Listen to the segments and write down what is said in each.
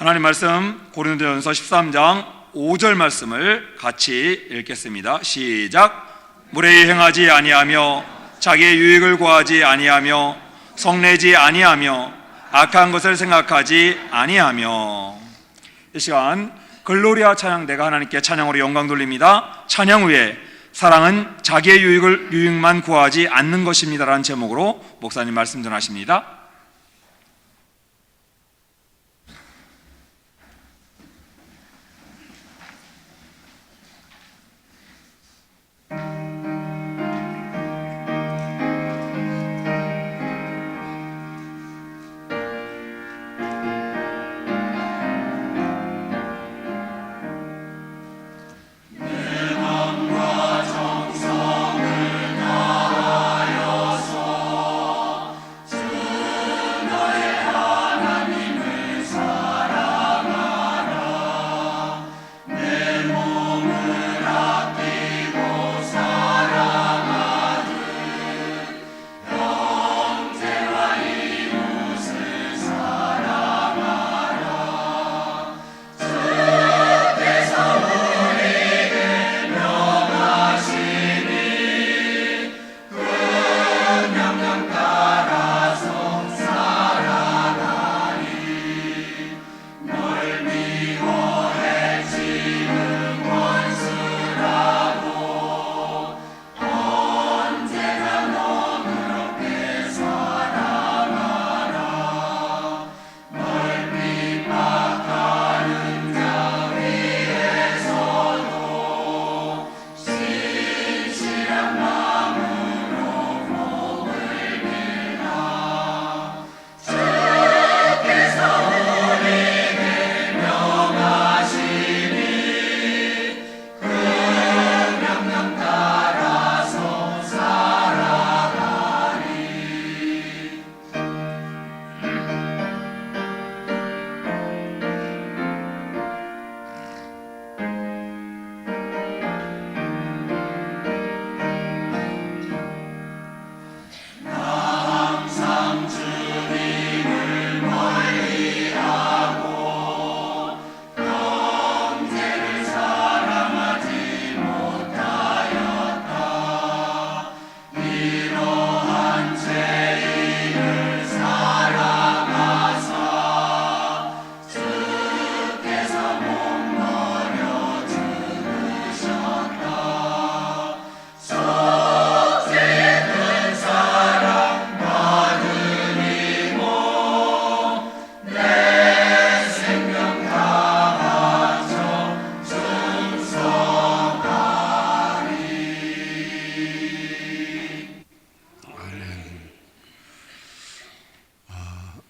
하나님 말씀 고린도전서 13장 5절 말씀을 같이 읽겠습니다. 시작. 무례히 행하지 아니하며 자기의 유익을 구하지 아니하며 성내지 아니하며 악한 것을 생각하지 아니하며. 이 시간 글로리아 찬양대가 하나님께 찬양으로 영광 돌립니다. 찬양 후에 사랑은 자기의 유익만 구하지 않는 것입니다 라는 제목으로 목사님 말씀 전하십니다.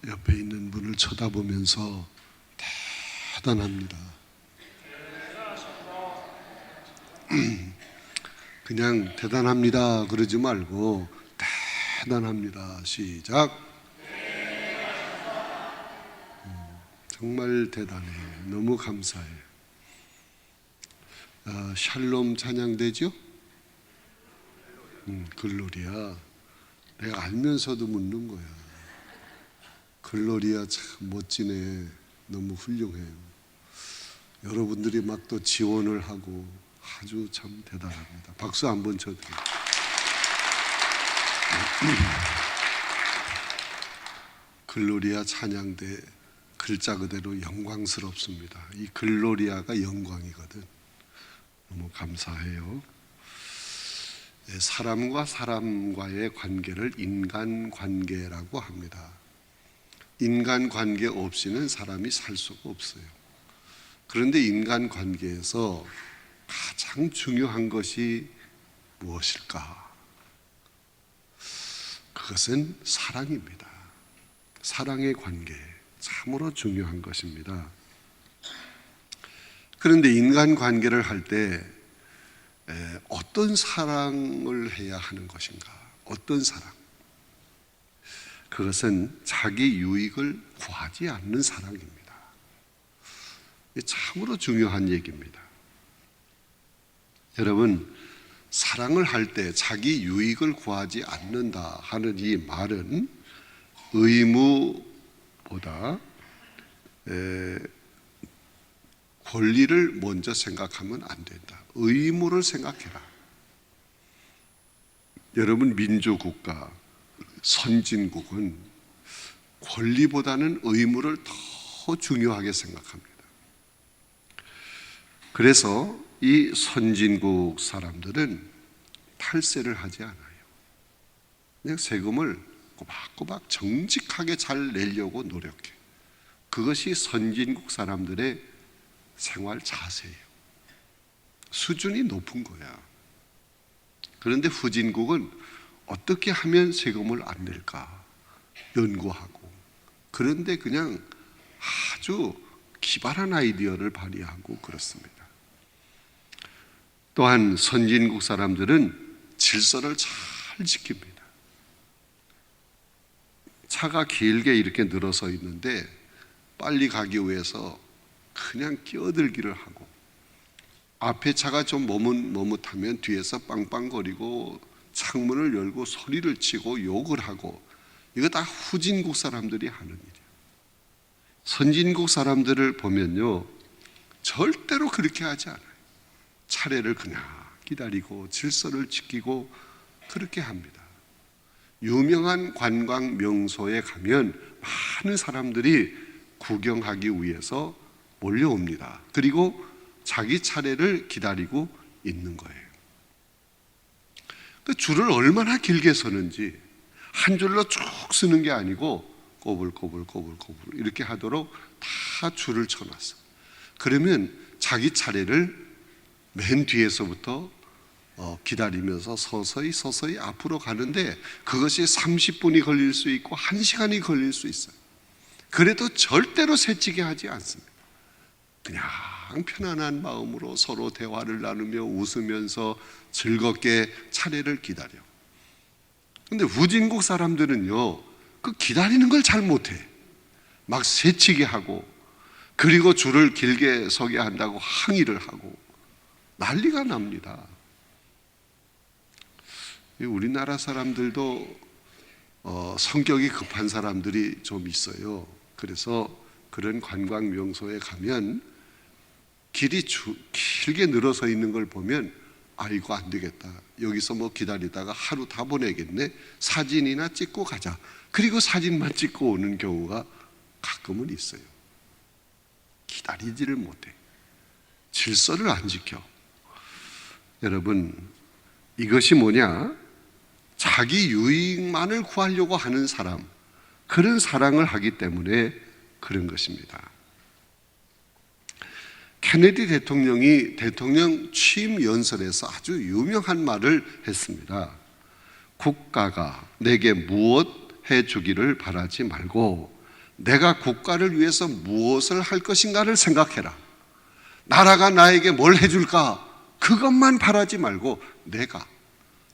옆에 있는 분을 쳐다보면서 대단합니다. 그냥 대단합니다 그러지 말고 대단합니다. 시작. 정말 대단해요. 너무 감사해요. 샬롬 찬양되죠? 글로리아. 내가 알면서도 묻는 거야. 글로리아 참 멋지네. 너무 훌륭해요. 여러분들이 막 또 지원을 하고 아주 참 대단합니다. 박수 한번 쳐드려요. 글로리아 찬양대 글자 그대로 영광스럽습니다. 이 글로리아가 영광이거든. 너무 감사해요. 사람과 사람과의 관계를 인간관계라고 합니다. 인간관계 없이는 사람이 살 수가 없어요. 그런데 인간관계에서 가장 중요한 것이 무엇일까? 그것은 사랑입니다. 사랑의 관계, 참으로 중요한 것입니다. 그런데 인간관계를 할 때 어떤 사랑을 해야 하는 것인가? 어떤 사랑? 그것은 자기 유익을 구하지 않는 사랑입니다. 참으로 중요한 얘기입니다. 여러분, 사랑을 할 때 자기 유익을 구하지 않는다 하는 이 말은 의무보다 권리를 먼저 생각하면 안 된다. 의무를 생각해라. 여러분, 민주국가, 선진국은 권리보다는 의무를 더 중요하게 생각합니다. 그래서 이 선진국 사람들은 탈세를 하지 않아요. 그냥 세금을 꼬박꼬박 정직하게 잘 내려고 노력해. 그것이 선진국 사람들의 생활 자세예요. 수준이 높은 거야. 그런데 후진국은 어떻게 하면 세금을 안 낼까 연구하고, 그런데 그냥 아주 기발한 아이디어를 발휘하고 그렇습니다. 또한 선진국 사람들은 질서를 잘 지킵니다. 차가 길게 이렇게 늘어서 있는데 빨리 가기 위해서 그냥 끼어들기를 하고, 앞에 차가 좀 머뭇하면 뒤에서 빵빵거리고 창문을 열고 소리를 치고 욕을 하고, 이거 다 후진국 사람들이 하는 일이에요. 선진국 사람들을 보면요, 절대로 그렇게 하지 않아요. 차례를 그냥 기다리고 질서를 지키고 그렇게 합니다. 유명한 관광 명소에 가면 많은 사람들이 구경하기 위해서 몰려옵니다. 그리고 자기 차례를 기다리고 있는 거예요. 그 줄을 얼마나 길게 서는지, 한 줄로 쭉 서는 게 아니고 꼬불꼬불 이렇게 하도록 다 줄을 쳐놨어. 그러면 자기 차례를 맨 뒤에서부터 기다리면서 서서히 앞으로 가는데, 그것이 30분이 걸릴 수 있고 1시간이 걸릴 수 있어요. 그래도 절대로 새치게 하지 않습니다. 그냥 편안한 마음으로 서로 대화를 나누며 웃으면서 즐겁게 차례를 기다려. 근데 후진국 사람들은요, 그 기다리는 걸 잘 못해. 막 새치게 하고, 그리고 줄을 길게 서게 한다고 항의를 하고 난리가 납니다. 우리나라 사람들도 성격이 급한 사람들이 좀 있어요. 그래서 그런 관광 명소에 가면 길이 길게 늘어서 있는 걸 보면, 이거 안 되겠다, 여기서 뭐 기다리다가 하루 다 보내겠네, 사진이나 찍고 가자. 그리고 사진만 찍고 오는 경우가 가끔은 있어요. 기다리지를 못해. 질서를 안 지켜. 여러분, 이것이 뭐냐? 자기 유익만을 구하려고 하는 사람, 그런 사랑을 하기 때문에 그런 것입니다. 케네디 대통령이 대통령 취임 연설에서 아주 유명한 말을 했습니다. 국가가 내게 무엇 해주기를 바라지 말고 내가 국가를 위해서 무엇을 할 것인가를 생각해라. 나라가 나에게 뭘 해줄까? 그것만 바라지 말고 내가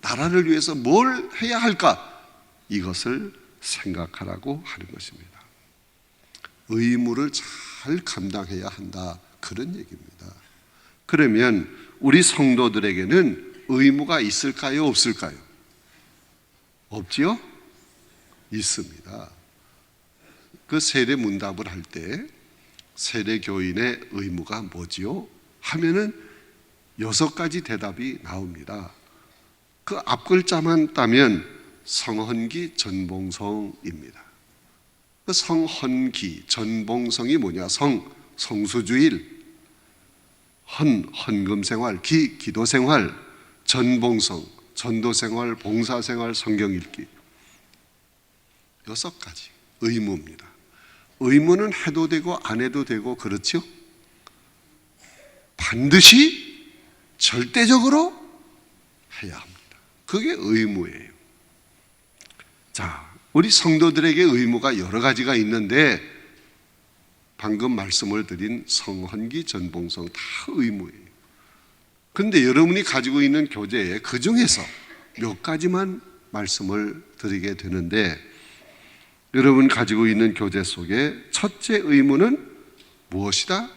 나라를 위해서 뭘 해야 할까? 이것을 생각하라고 하는 것입니다. 의무를 잘 감당해야 한다, 그런 얘기입니다. 그러면 우리 성도들에게는 의무가 있을까요, 없을까요? 없지요? 있습니다. 그 세례 문답을 할 때 세례 교인의 의무가 뭐지요? 하면은 6가지 대답이 나옵니다. 그 앞글자만 따면 성헌기 전봉성입니다. 그 성헌기 전봉성이 뭐냐? 성수주일, 헌금생활, 기도생활, 전봉성, 전도생활, 봉사생활, 성경읽기. 6가지 의무입니다. 의무는 해도 되고 안 해도 되고 그렇죠? 반드시 절대적으로 해야 합니다. 그게 의무예요. 자, 우리 성도들에게 의무가 여러 가지가 있는데, 방금 말씀을 드린 성헌기, 전봉성 다 의무예요. 그런데 여러분이 가지고 있는 교재에 그 중에서 몇 가지만 말씀을 드리게 되는데, 여러분 가지고 있는 교재 속에 첫째 의무는 무엇이다?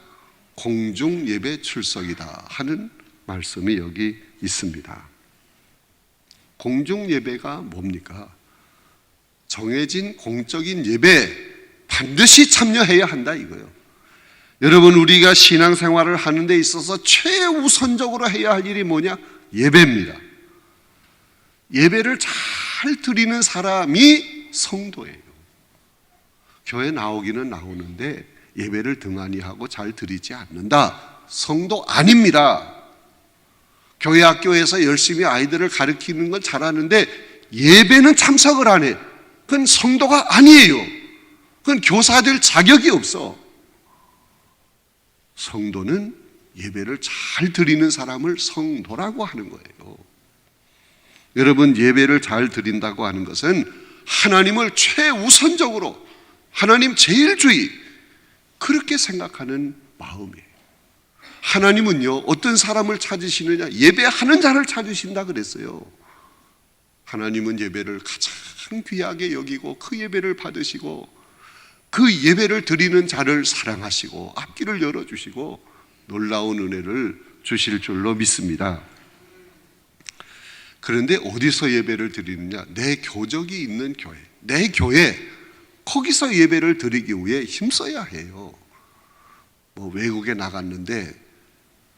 공중 예배 출석이다 하는 말씀이 여기 있습니다. 공중 예배가 뭡니까? 정해진 공적인 예배 반드시 참여해야 한다, 이거예요. 여러분, 우리가 신앙생활을 하는 데 있어서 최우선적으로 해야 할 일이 뭐냐? 예배입니다. 예배를 잘 드리는 사람이 성도예요. 교회 나오기는 나오는데 예배를 등한히 하고 잘 드리지 않는다, 성도 아닙니다. 교회 학교에서 열심히 아이들을 가르치는 건 잘하는데 예배는 참석을 안 해. 그건 성도가 아니에요. 그건 교사 될 자격이 없어. 성도는 예배를 잘 드리는 사람을 성도라고 하는 거예요. 여러분, 예배를 잘 드린다고 하는 것은 하나님을 최우선적으로, 하나님 제일주의, 그렇게 생각하는 마음이에요. 하나님은요, 어떤 사람을 찾으시느냐? 예배하는 자를 찾으신다 그랬어요. 하나님은 예배를 가장 귀하게 여기고 그 예배를 받으시고 그 예배를 드리는 자를 사랑하시고 앞길을 열어주시고 놀라운 은혜를 주실 줄로 믿습니다. 그런데 어디서 예배를 드리느냐? 내 교적이 있는 교회, 내 교회, 거기서 예배를 드리기 위해 힘써야 해요. 뭐 외국에 나갔는데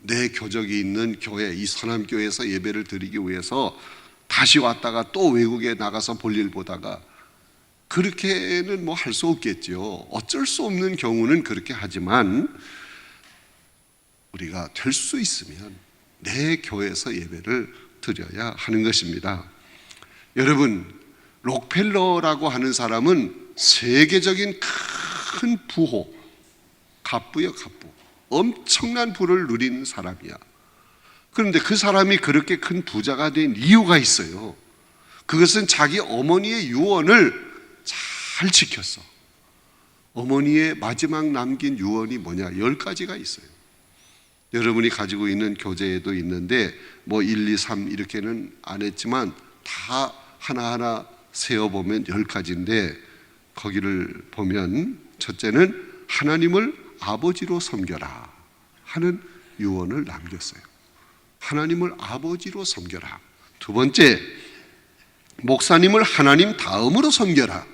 내 교적이 있는 교회, 이 서남교회에서 예배를 드리기 위해서 다시 왔다가 또 외국에 나가서 볼일 보다가, 그렇게는 뭐 할 수 없겠죠. 어쩔 수 없는 경우는 그렇게 하지만 우리가 될 수 있으면 내 교회에서 예배를 드려야 하는 것입니다. 여러분, 록펠러라고 하는 사람은 세계적인 큰 부호, 갑부요, 갑부. 엄청난 부를 누리는 사람이야. 그런데 그 사람이 그렇게 큰 부자가 된 이유가 있어요. 그것은 자기 어머니의 유언을 잘 지켰어. 어머니의 마지막 남긴 유언이 뭐냐? 10가지가 있어요. 여러분이 가지고 있는 교재에도 있는데 뭐 1, 2, 3 이렇게는 안 했지만 다 하나하나 세어보면 10가지인데, 거기를 보면 첫째는 하나님을 아버지로 섬겨라 하는 유언을 남겼어요. 하나님을 아버지로 섬겨라. 두 번째, 목사님을 하나님 다음으로 섬겨라.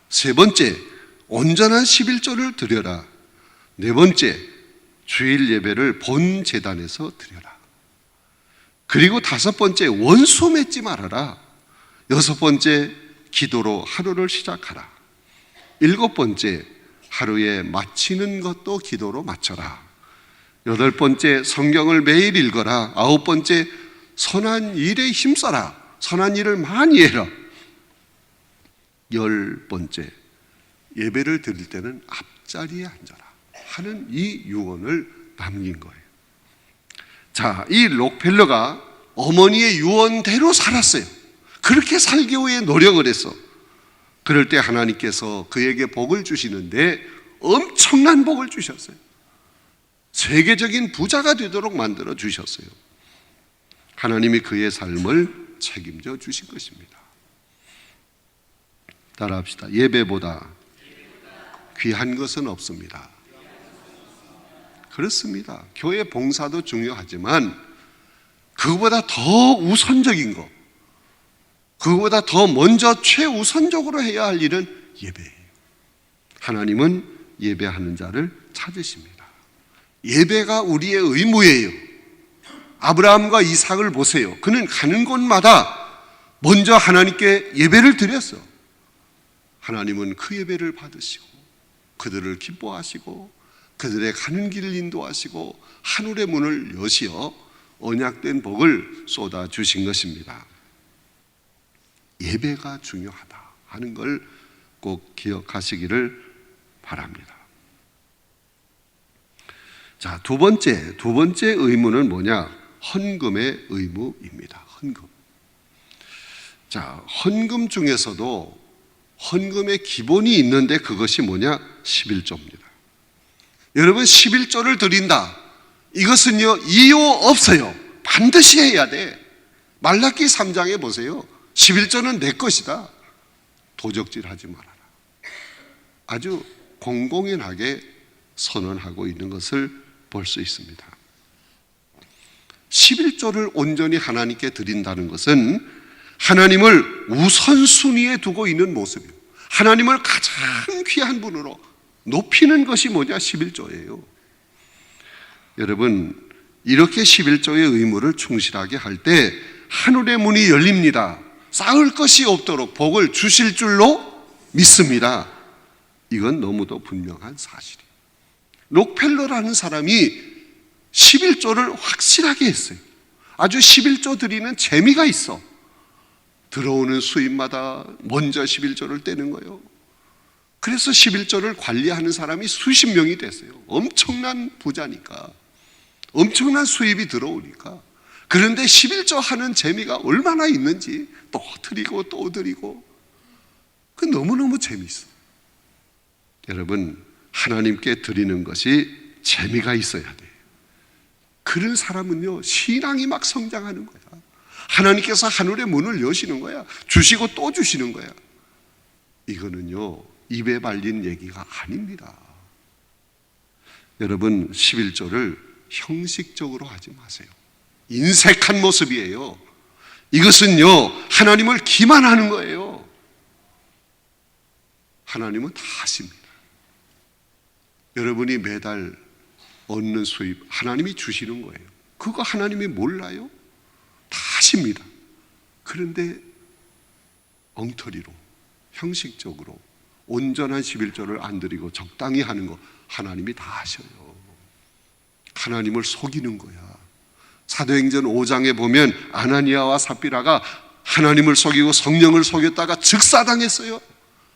세 번째, 온전한 11조를 드려라. 네 번째, 주일 예배를 본 제단에서 드려라. 그리고 다섯 번째, 원수 맺지 말아라. 여섯 번째, 기도로 하루를 시작하라. 일곱 번째, 하루에 마치는 것도 기도로 마쳐라. 여덟 번째, 성경을 매일 읽어라. 아홉 번째, 선한 일에 힘써라. 선한 일을 많이 해라. 열 번째, 예배를 드릴 때는 앞자리에 앉아라 하는 이 유언을 남긴 거예요. 자, 이 록펠러가 어머니의 유언대로 살았어요. 그렇게 살기 위해 노력을 했어. 그럴 때 하나님께서 그에게 복을 주시는데 엄청난 복을 주셨어요. 세계적인 부자가 되도록 만들어 주셨어요. 하나님이 그의 삶을 책임져 주신 것입니다. 따라합시다. 예배보다 귀한 것은 없습니다. 그렇습니다. 교회 봉사도 중요하지만 그거보다 더 우선적인 것, 그거보다 더 먼저 최우선적으로 해야 할 일은 예배예요. 하나님은 예배하는 자를 찾으십니다. 예배가 우리의 의무예요. 아브라함과 이삭을 보세요. 그는 가는 곳마다 먼저 하나님께 예배를 드렸어. 하나님은 그 예배를 받으시고 그들을 기뻐하시고 그들의 가는 길을 인도하시고 하늘의 문을 여시어 언약된 복을 쏟아 주신 것입니다. 예배가 중요하다 하는 걸 꼭 기억하시기를 바랍니다. 자, 두 번째 의무는 뭐냐? 헌금의 의무입니다. 헌금. 자, 헌금 중에서도 헌금의 기본이 있는데 그것이 뭐냐? 11조입니다. 여러분, 11조를 드린다. 이것은요, 이유 없어요. 반드시 해야 돼. 말라기 3장에 보세요. 11조는 내 것이다. 도적질하지 말아라. 아주 공공연하게 선언하고 있는 것을 볼 수 있습니다. 11조를 온전히 하나님께 드린다는 것은 하나님을 우선순위에 두고 있는 모습이에요. 하나님을 가장 귀한 분으로 높이는 것이 뭐냐? 11조예요. 여러분, 이렇게 11조의 의무를 충실하게 할 때 하늘의 문이 열립니다. 쌓을 것이 없도록 복을 주실 줄로 믿습니다. 이건 너무도 분명한 사실이에요. 록펠러라는 사람이 11조를 확실하게 했어요. 아주 11조 드리는 재미가 있어. 들어오는 수입마다 먼저 11조를 떼는 거예요. 그래서 11조를 관리하는 사람이 수십 명이 됐어요. 엄청난 부자니까, 엄청난 수입이 들어오니까. 그런데 11조 하는 재미가 얼마나 있는지, 또 드리고 또 드리고, 그 너무너무 재미있어. 여러분, 하나님께 드리는 것이 재미가 있어야 돼요. 그런 사람은요, 신앙이 막 성장하는 거야. 하나님께서 하늘의 문을 여시는 거야. 주시고 또 주시는 거야. 이거는요, 입에 발린 얘기가 아닙니다. 여러분, 11조를 형식적으로 하지 마세요. 인색한 모습이에요. 이것은요, 하나님을 기만하는 거예요. 하나님은 다 아십니다. 여러분이 매달 얻는 수입 하나님이 주시는 거예요. 그거 하나님이 몰라요? 다 아십니다. 그런데 엉터리로, 형식적으로 온전한 11조를 안 드리고 적당히 하는 거 하나님이 다 아셔요. 하나님을 속이는 거야. 사도행전 5장에 보면 아나니아와 삽비라가 하나님을 속이고 성령을 속였다가 즉사당했어요.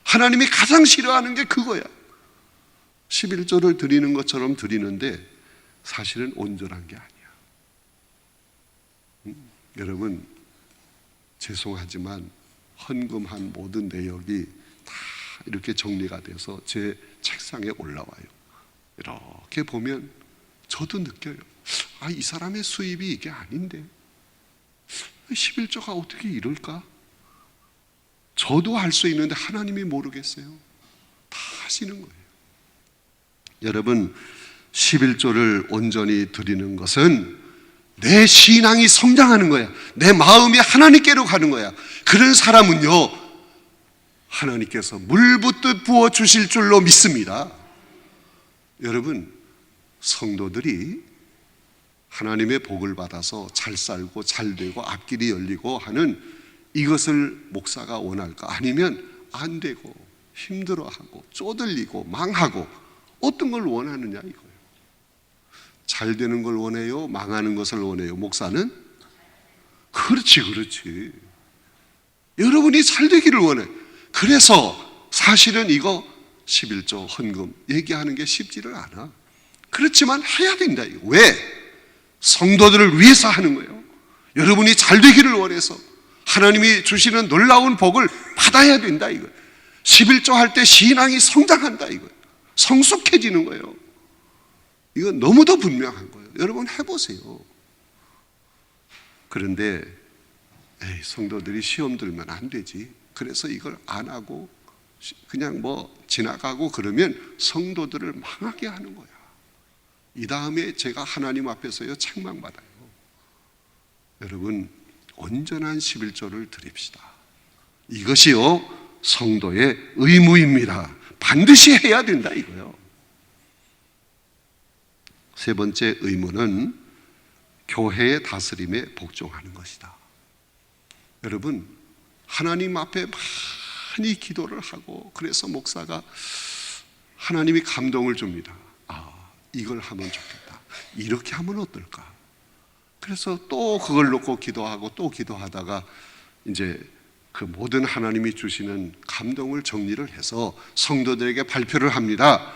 하나님이 가장 싫어하는 게 그거야. 11조를 드리는 것처럼 드리는데 사실은 온전한 게 아니야. 여러분, 죄송하지만 헌금한 모든 내역이 다 이렇게 정리가 돼서 제 책상에 올라와요. 이렇게 보면 저도 느껴요. 아, 이 사람의 수입이 이게 아닌데 11조가 어떻게 이럴까? 저도 알 수 있는데 하나님이 모르겠어요. 다 하시는 거예요. 여러분, 11조를 온전히 드리는 것은 내 신앙이 성장하는 거야. 내 마음이 하나님께로 가는 거야. 그런 사람은요, 하나님께서 물붓듯 부어주실 줄로 믿습니다. 여러분, 성도들이 하나님의 복을 받아서 잘 살고 잘 되고 앞길이 열리고 하는 이것을 목사가 원할까? 아니면 안 되고 힘들어하고 쪼들리고 망하고 어떤 걸 원하느냐 이거예요. 잘 되는 걸 원해요? 망하는 것을 원해요? 목사는? 그렇지. 여러분이 잘 되기를 원해. 그래서 사실은 이거 11조 헌금 얘기하는 게 쉽지를 않아. 그렇지만 해야 된다. 왜? 성도들을 위해서 하는 거예요. 여러분이 잘 되기를 원해서 하나님이 주시는 놀라운 복을 받아야 된다 이거예요. 11조 할 때 신앙이 성장한다 이거예요. 성숙해지는 거예요. 이건 너무도 분명한 거예요. 여러분 해보세요. 그런데 성도들이 시험 들면 안 되지. 그래서 이걸 안 하고 그냥 지나가고 그러면 성도들을 망하게 하는 거야. 이 다음에 제가 하나님 앞에서요 책망받아요. 여러분, 온전한 11조를 드립시다. 이것이요 성도의 의무입니다. 반드시 해야 된다 이거요. 세 번째 의무는 교회의 다스림에 복종하는 것이다. 여러분, 하나님 앞에 많이 기도를 하고 그래서 목사가 하나님이 감동을 줍니다. 이걸 하면 좋겠다. 이렇게 하면 어떨까? 그래서 또 그걸 놓고 기도하고 또 기도하다가 이제 그 모든 하나님이 주시는 감동을 정리를 해서 성도들에게 발표를 합니다.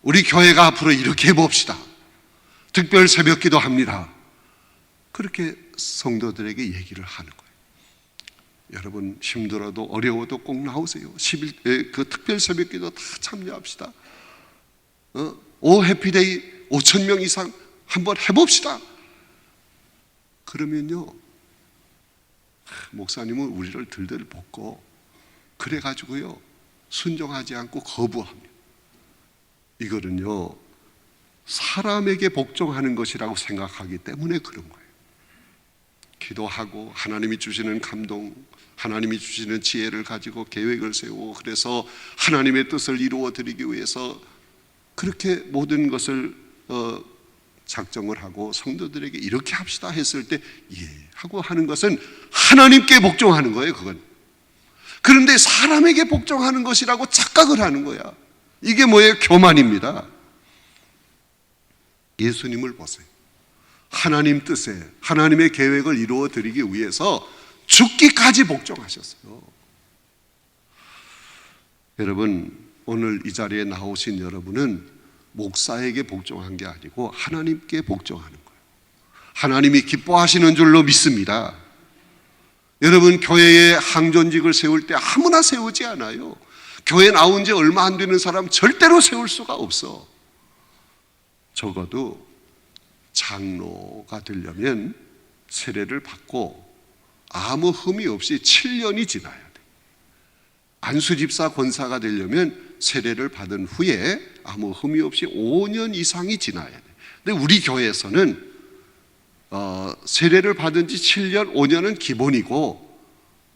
우리 교회가 앞으로 이렇게 해봅시다. 특별 새벽 기도 합니다. 그렇게 성도들에게 얘기를 하는 거예요. 여러분, 힘들어도 어려워도 꼭 나오세요. 그 특별 새벽 기도 다 참여합시다. 오 해피데이 5,000명 이상 한번 해봅시다. 그러면요, 목사님은 우리를 들들 볶고 그래가지고요 순종하지 않고 거부합니다. 이거는요 사람에게 복종하는 것이라고 생각하기 때문에 그런 거예요. 기도하고 하나님이 주시는 감동, 하나님이 주시는 지혜를 가지고 계획을 세우고 그래서 하나님의 뜻을 이루어 드리기 위해서 그렇게 모든 것을 작정을 하고 성도들에게 이렇게 합시다 했을 때 예 하고 하는 것은 하나님께 복종하는 거예요. 그건. 그런데 사람에게 복종하는 것이라고 착각을 하는 거야. 이게 뭐예요? 교만입니다. 예수님을 보세요. 하나님 뜻에 하나님의 계획을 이루어 드리기 위해서 죽기까지 복종하셨어요. 여러분, 오늘 이 자리에 나오신 여러분은 목사에게 복종한 게 아니고 하나님께 복종하는 거예요. 하나님이 기뻐하시는 줄로 믿습니다. 여러분, 교회에 항존직을 세울 때 아무나 세우지 않아요. 교회 나온 지 얼마 안 되는 사람 절대로 세울 수가 없어. 적어도 장로가 되려면 세례를 받고 아무 흠이 없이 7년이 지나야 돼. 안수집사 권사가 되려면 세례를 받은 후에 아무 흠이 없이 5년 이상이 지나야 돼. 근데 우리 교회에서는 세례를 받은 지 7년, 5년은 기본이고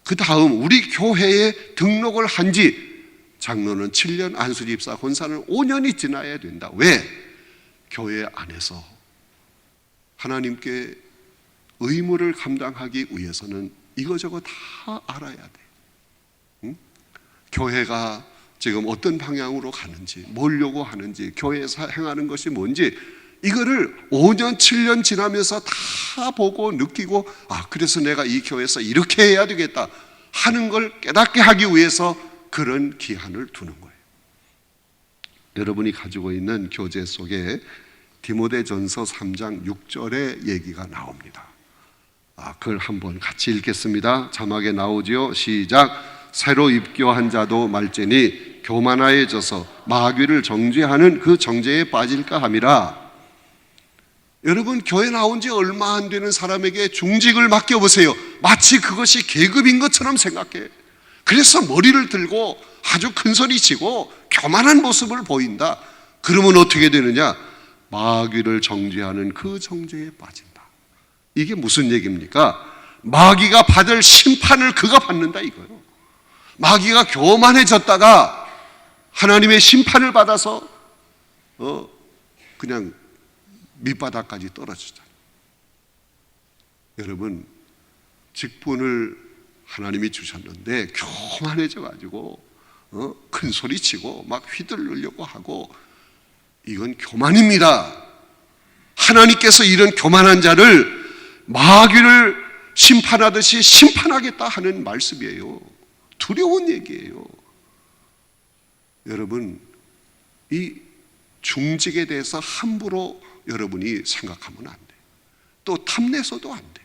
그 다음 우리 교회에 등록을 한 지 장로는 7년, 안수집사 권사는 5년이 지나야 된다. 왜? 교회 안에서 하나님께 의무를 감당하기 위해서는 이거저거 다 알아야 돼. 응? 교회가 지금 어떤 방향으로 가는지, 뭘 요구하는지, 교회에서 행하는 것이 뭔지 이거를 5년, 7년 지나면서 다 보고 느끼고 그래서 내가 이 교회에서 이렇게 해야 되겠다 하는 걸 깨닫게 하기 위해서 그런 기한을 두는 거예요. 여러분이 가지고 있는 교재 속에 디모데전서 3장 6절의 얘기가 나옵니다. 그걸 한번 같이 읽겠습니다. 자막에 나오지요. 시작. 새로 입교한 자도 말제니 교만하여져서 마귀를 정죄하는 그 정죄에 빠질까 함이라. 여러분, 교회 나온 지 얼마 안 되는 사람에게 중직을 맡겨보세요. 마치 그것이 계급인 것처럼 생각해. 그래서 머리를 들고 아주 큰 소리 치고 교만한 모습을 보인다. 그러면 어떻게 되느냐? 마귀를 정죄하는 그 정죄에 빠진다. 이게 무슨 얘기입니까? 마귀가 받을 심판을 그가 받는다 이거예요. 마귀가 교만해졌다가 하나님의 심판을 받아서 그냥 밑바닥까지 떨어지잖아요. 여러분, 직분을 하나님이 주셨는데 교만해져가지고 큰 소리치고 막 휘둘르려고 하고 이건 교만입니다. 하나님께서 이런 교만한 자를 마귀를 심판하듯이 심판하겠다 하는 말씀이에요. 두려운 얘기예요. 여러분, 이 중직에 대해서 함부로 여러분이 생각하면 안 돼. 또 탐내서도 안 돼.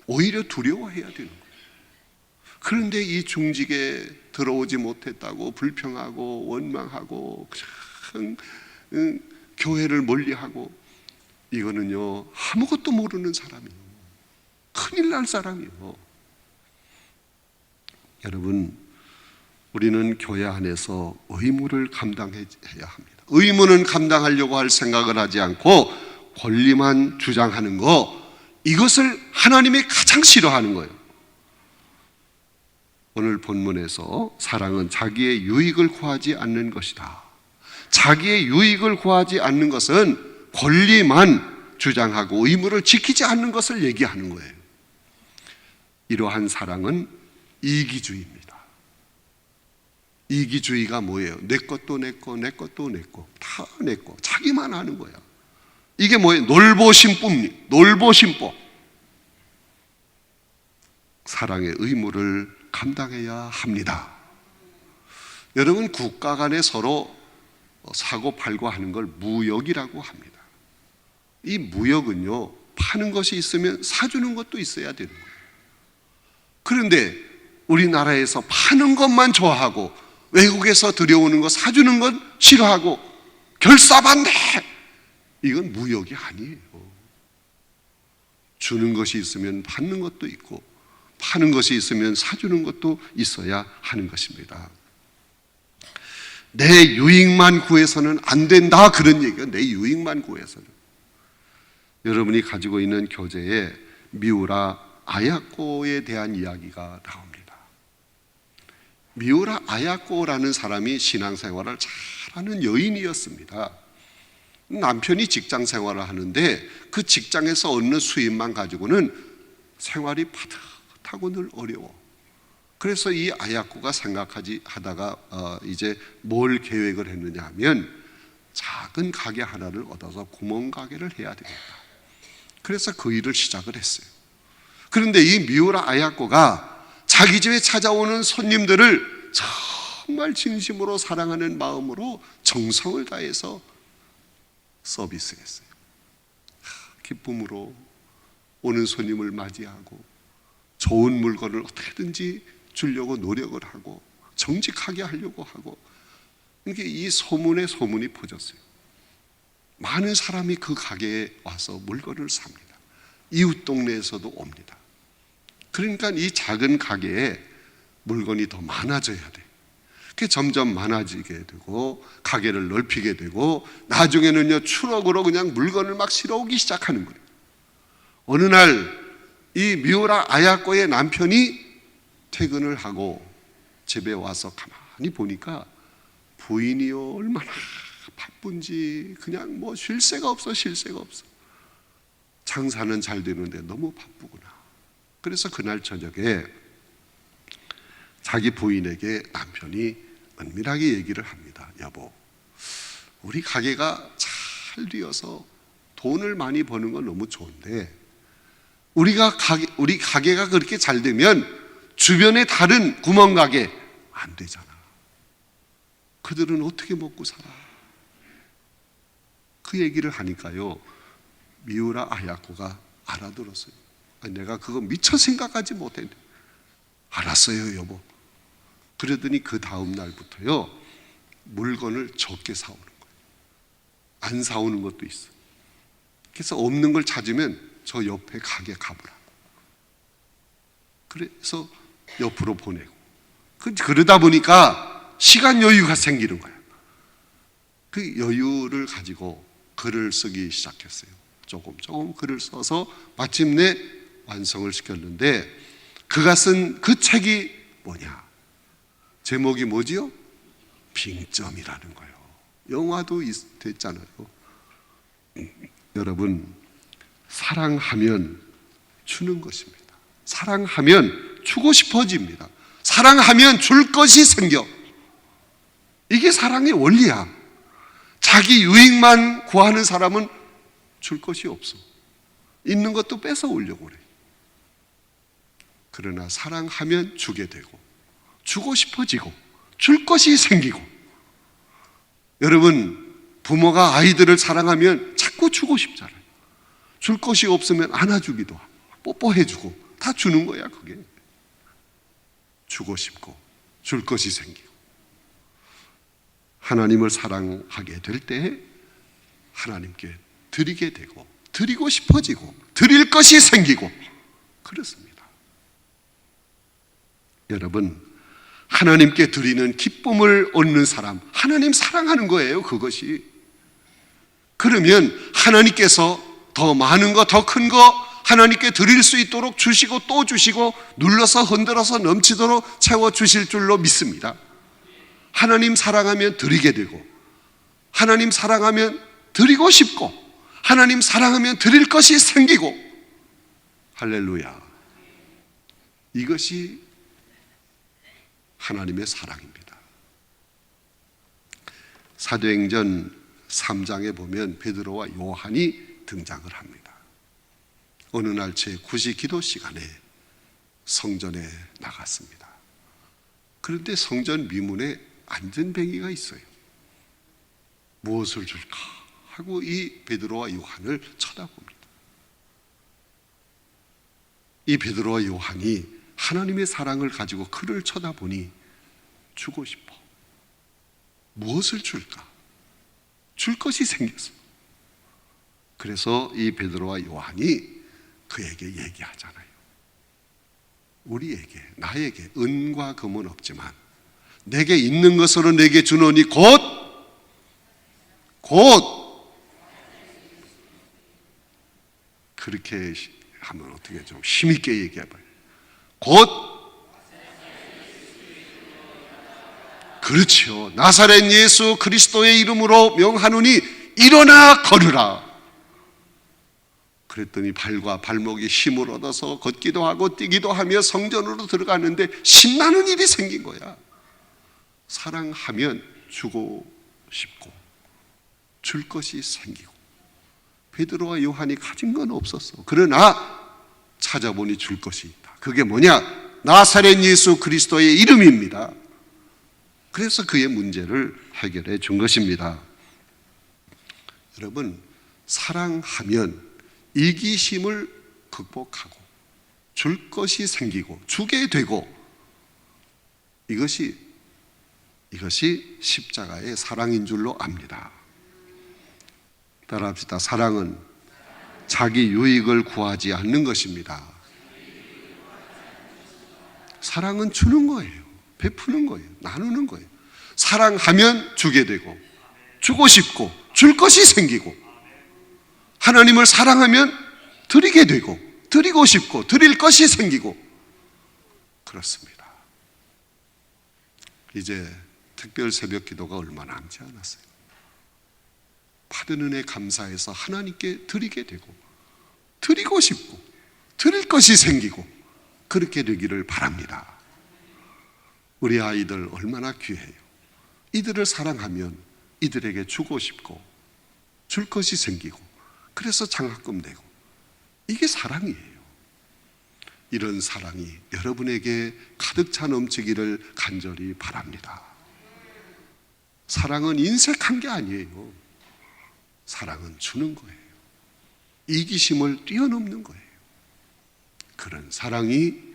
오히려 두려워해야 되는 거예요. 그런데 이 중직에 들어오지 못했다고 불평하고 원망하고 그냥 교회를 멀리하고 이거는요 아무것도 모르는 사람이에요. 큰일 날 사람이에요. 여러분, 우리는 교회 안에서 의무를 감당해야 합니다. 의무는 감당하려고 할 생각을 하지 않고 권리만 주장하는 거, 이것을 하나님이 가장 싫어하는 거예요. 오늘 본문에서 사랑은 자기의 유익을 구하지 않는 것이다. 자기의 유익을 구하지 않는 것은 권리만 주장하고 의무를 지키지 않는 것을 얘기하는 거예요. 이러한 사랑은 이기주의입니다. 이기주의가 뭐예요? 내 것도 내 거, 내 것도 내 거, 다 내 거, 자기만 하는 거야. 이게 뭐예요? 놀보심법입니다. 놀보심법. 사랑의 의무를 감당해야 합니다. 여러분, 국가 간에 서로 사고 팔고 하는 걸 무역이라고 합니다. 이 무역은요, 파는 것이 있으면 사주는 것도 있어야 되는 거예요. 그런데 우리나라에서 파는 것만 좋아하고 외국에서 들여오는 거 사주는 건 싫어하고 결사반대, 이건 무역이 아니에요. 주는 것이 있으면 받는 것도 있고 파는 것이 있으면 사주는 것도 있어야 하는 것입니다. 내 유익만 구해서는 안 된다, 그런 얘기예요. 내 유익만 구해서는. 여러분이 가지고 있는 교재에 미우라 아야코에 대한 이야기가 나옵니다. 미우라 아야코라는 사람이 신앙생활을 잘 잘하는 여인이었습니다. 남편이 직장 생활을 하는데 그 직장에서 얻는 수입만 가지고는 생활이 파듯하고 늘 어려워. 그래서 이 아야코가 하다가 이제 뭘 계획을 했느냐 하면 작은 가게 하나를 얻어서 구멍가게를 해야 되겠다. 그래서 그 일을 시작을 했어요. 그런데 이 미우라 아야코가 자기 집에 찾아오는 손님들을 정말 진심으로 사랑하는 마음으로 정성을 다해서 서비스했어요. 기쁨으로 오는 손님을 맞이하고 좋은 물건을 어떻게든지 주려고 노력을 하고 정직하게 하려고 하고, 이게 이 소문이 퍼졌어요. 많은 사람이 그 가게에 와서 물건을 삽니다. 이웃 동네에서도 옵니다. 그러니까 이 작은 가게에 물건이 더 많아져야 돼. 그게 점점 많아지게 되고 가게를 넓히게 되고 나중에는요 추럭으로 그냥 물건을 막 실어오기 시작하는 거예요. 어느 날 이 미우라 아야코의 남편이 퇴근을 하고 집에 와서 가만히 보니까 부인이요 얼마나 바쁜지 그냥 뭐 쉴 새가 없어. 장사는 잘 되는데 너무 바쁘구나. 그래서 그날 저녁에 자기 부인에게 남편이 은밀하게 얘기를 합니다. 여보, 우리 가게가 잘 되어서 돈을 많이 버는 건 너무 좋은데 우리 가게가 그렇게 잘 되면 주변에 다른 구멍가게 안 되잖아. 그들은 어떻게 먹고 살아? 그 얘기를 하니까요 미우라 아야코가 알아들었어요. 내가 그거 미처 생각하지 못했네. 알았어요 여보. 그러더니 그 다음 날부터요 물건을 적게 사오는 거예요. 안 사오는 것도 있어. 그래서 없는 걸 찾으면 저 옆에 가게 가보라. 그래서 옆으로 보내고, 그러다 보니까 시간 여유가 생기는 거예요. 그 여유를 가지고 글을 쓰기 시작했어요. 조금 글을 써서 마침내 완성을 시켰는데, 그가 쓴 그 책이 뭐냐? 제목이 뭐지요? 빙점이라는 거예요. 영화도 됐잖아요. 여러분, 사랑하면 주는 것입니다. 사랑하면 주고 싶어집니다. 사랑하면 줄 것이 생겨. 이게 사랑의 원리야. 자기 유익만 구하는 사람은 줄 것이 없어. 있는 것도 뺏어 오려고 그래. 그러나 사랑하면 주게 되고 주고 싶어지고 줄 것이 생기고. 여러분, 부모가 아이들을 사랑하면 자꾸 주고 싶잖아요. 줄 것이 없으면 안아주기도 하고 뽀뽀해주고 다 주는 거야. 그게 주고 싶고 줄 것이 생기고. 하나님을 사랑하게 될 때 하나님께 드리게 되고 드리고 싶어지고 드릴 것이 생기고 그렇습니다. 여러분, 하나님께 드리는 기쁨을 얻는 사람, 하나님 사랑하는 거예요. 그것이. 그러면 하나님께서 더 많은 거, 더 큰 거 하나님께 드릴 수 있도록 주시고 또 주시고 눌러서 흔들어서 넘치도록 채워주실 줄로 믿습니다. 하나님 사랑하면 드리게 되고, 하나님 사랑하면 드리고 싶고, 하나님 사랑하면 드릴 것이 생기고. 할렐루야. 이것이 하나님의 사랑입니다. 사도행전 3장에 보면 베드로와 요한이 등장을 합니다. 어느 날 제9시 기도 시간에 성전에 나갔습니다. 그런데 성전 미문에 안전뱅이가 있어요. 무엇을 줄까 하고 이 베드로와 요한을 쳐다봅니다. 이 베드로와 요한이 하나님의 사랑을 가지고 그를 쳐다보니 주고 싶어. 무엇을 줄까? 줄 것이 생겼어. 그래서 이 베드로와 요한이 그에게 얘기하잖아요. 우리에게, 나에게 은과 금은 없지만 내게 있는 것으로 내게 주노니 곧 그렇게 하면 어떻게 좀 힘있게 얘기해봐요. 곧 그렇죠. 나사렛 예수 그리스도의 이름으로 명하노니 일어나 걸으라. 그랬더니 발과 발목이 힘을 얻어서 걷기도 하고 뛰기도 하며 성전으로 들어가는데 신나는 일이 생긴 거야. 사랑하면 주고 싶고 줄 것이 생기고, 베드로와 요한이 가진 건 없었어. 그러나 찾아보니 줄 것이 있다. 그게 뭐냐? 나사렛 예수 그리스도의 이름입니다. 그래서 그의 문제를 해결해 준 것입니다. 여러분, 사랑하면 이기심을 극복하고 줄 것이 생기고 주게 되고, 이것이 십자가의 사랑인 줄로 압니다. 따라합시다. 사랑은 자기 유익을 구하지 않는 것입니다. 사랑은 주는 거예요. 베푸는 거예요. 나누는 거예요. 사랑하면 주게 되고, 주고 싶고 줄 것이 생기고, 하나님을 사랑하면 드리게 되고, 드리고 싶고 드릴 것이 생기고, 그렇습니다. 이제 특별 새벽 기도가 얼마 남지 않았어요. 받은 은혜 감사해서 하나님께 드리게 되고, 드리고 싶고 드릴 것이 생기고, 그렇게 되기를 바랍니다. 우리 아이들 얼마나 귀해요. 이들을 사랑하면 이들에게 주고 싶고 줄 것이 생기고, 그래서 장학금 내고, 이게 사랑이에요. 이런 사랑이 여러분에게 가득 차 넘치기를 간절히 바랍니다. 사랑은 인색한 게 아니에요. 사랑은 주는 거예요. 이기심을 뛰어넘는 거예요. 그런 사랑이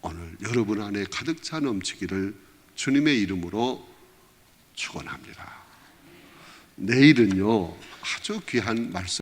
오늘 여러분 안에 가득 차 넘치기를 주님의 이름으로 축원합니다. 내일은요, 아주 귀한 말씀